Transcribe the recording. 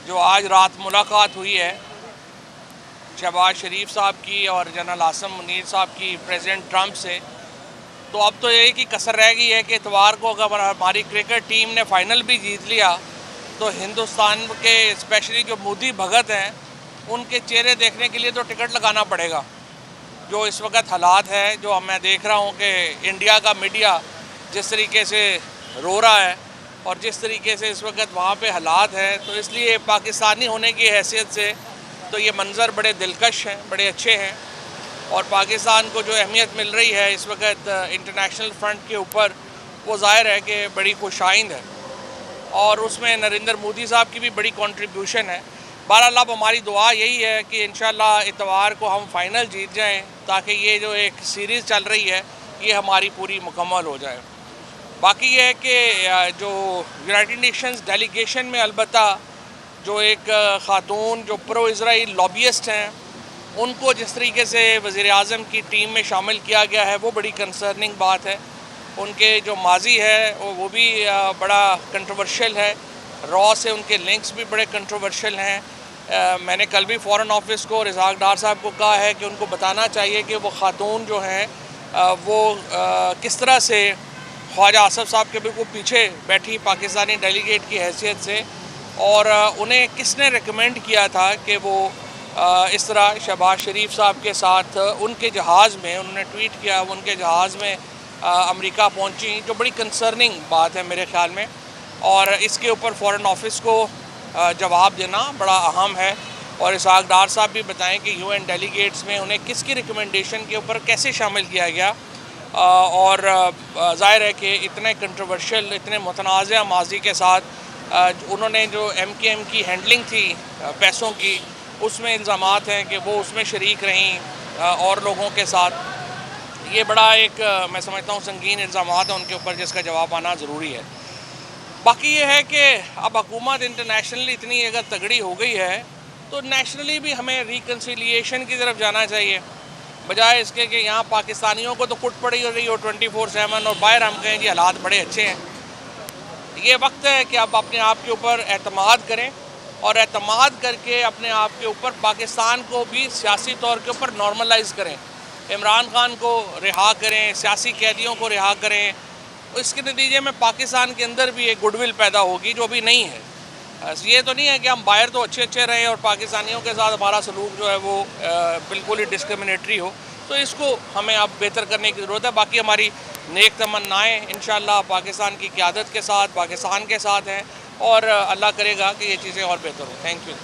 जो आज रात मुलाकात हुई है शहबाज शरीफ साहब की और जनरल आसिम मुनीर साहब की प्रेसिडेंट ट्रंप से, तो अब तो एक ही कसर रह गई है कि इतवार को अगर हमारी क्रिकेट टीम ने फाइनल भी जीत लिया तो हिंदुस्तान के स्पेशली जो मोदी भगत हैं उनके चेहरे देखने के लिए तो टिकट लगाना पड़ेगा। जो इस वक्त हालात है, जो मैं देख रहा हूँ कि इंडिया का मीडिया जिस तरीके से रो रहा है और जिस तरीके से इस वक्त वहाँ पे हालात हैं, तो इसलिए पाकिस्तानी होने की हैसियत से तो ये मंज़र बड़े दिलकश हैं, बड़े अच्छे हैं। और पाकिस्तान को जो अहमियत मिल रही है इस वक्त इंटरनेशनल फ्रंट के ऊपर, वो ज़ाहिर है कि बड़ी खुशाइंद है और उसमें नरेंद्र मोदी साहब की भी बड़ी कंट्रीब्यूशन है। बहरहाल अब हमारी दुआ यही है कि इंशाल्लाह इतवार को हम फाइनल जीत जाएं ताकि ये जो एक सीरीज़ चल रही है ये हमारी पूरी मुकम्मल हो जाए। बाकी ये है कि जो यूनाइटेड नेशंस डेलीगेशन में अलबत्ता जो एक ख़ातून जो प्रो इज़राइल लॉबियस्ट हैं उनको जिस तरीके से वज़ीर आज़म की टीम में शामिल किया गया है वो बड़ी कंसर्निंग बात है। उनके जो माजी है वो भी बड़ा कंट्रोवर्शियल है, रॉ से उनके लिंक्स भी बड़े कंट्रोवर्शियल हैं। मैंने कल भी फ़ॉरेन ऑफिस को रिज़ाक डार साहब को कहा है कि उनको बताना चाहिए कि वो ख़ातून जो हैं वो किस तरह से ख्वाजा आसफ़ साहब के बिल्कुल पीछे बैठी पाकिस्तानी डेलीगेट की हैसियत से, और उन्हें किसने रिकमेंड किया था कि वो इस तरह शहबाज शरीफ साहब के साथ उनके जहाज़ में, उन्होंने ट्वीट किया, उनके जहाज़ में अमेरिका पहुंची, जो बड़ी कंसर्निंग बात है मेरे ख़्याल में। और इसके ऊपर फ़ॉरेन ऑफिस को जवाब देना बड़ा अहम है। और इसाक डार साहब भी बताएं कि यूएन डेलीगेट्स में उन्हें किसकी रिकमेंडेशन के ऊपर कैसे शामिल किया गया। और ज़ाहिर है कि इतने कंट्रोवर्शियल, इतने मुतनाज़ा माजी के साथ उन्होंने जो एमकेएम की हैंडलिंग थी पैसों की, उसमें इल्ज़ामात हैं कि वो उसमें शरीक रहीं और लोगों के साथ। ये बड़ा एक मैं समझता हूँ संगीन इल्ज़ामात हैं उनके ऊपर, जिसका जवाब आना ज़रूरी है। बाकी ये है कि अब हुकूमत इंटरनेशनली इतनी अगर तगड़ी हो गई है तो नेशनली भी हमें रिकन्सिलिएशन की तरफ जाना चाहिए, बजाय इसके कि यहाँ पाकिस्तानियों को तो कुट पड़ी हो रही हो 24/7 और बाहर हम कहें जी हालात बड़े अच्छे हैं। ये वक्त है कि आप अपने आप के ऊपर एतमाद करें और एतमाद करके अपने आप के ऊपर पाकिस्तान को भी सियासी तौर के ऊपर नॉर्मलाइज़ करें। इमरान खान को रिहा करें, सियासी कैदियों को रिहा करें। इसके नतीजे में पाकिस्तान के अंदर भी एक गुडविल पैदा होगी जो अभी नहीं है। ये तो नहीं है कि हम बाहर तो अच्छे रहें और पाकिस्तानियों के साथ हमारा सलूक जो है वो बिल्कुल ही डिस्क्रिमिनेटरी हो, तो इसको हमें अब बेहतर करने की ज़रूरत है। बाकी हमारी नेक तमन्नाएँ इंशाअल्लाह पाकिस्तान की क़यादत के साथ, पाकिस्तान के साथ हैं और अल्लाह करेगा कि ये चीज़ें और बेहतर हो। Thank you.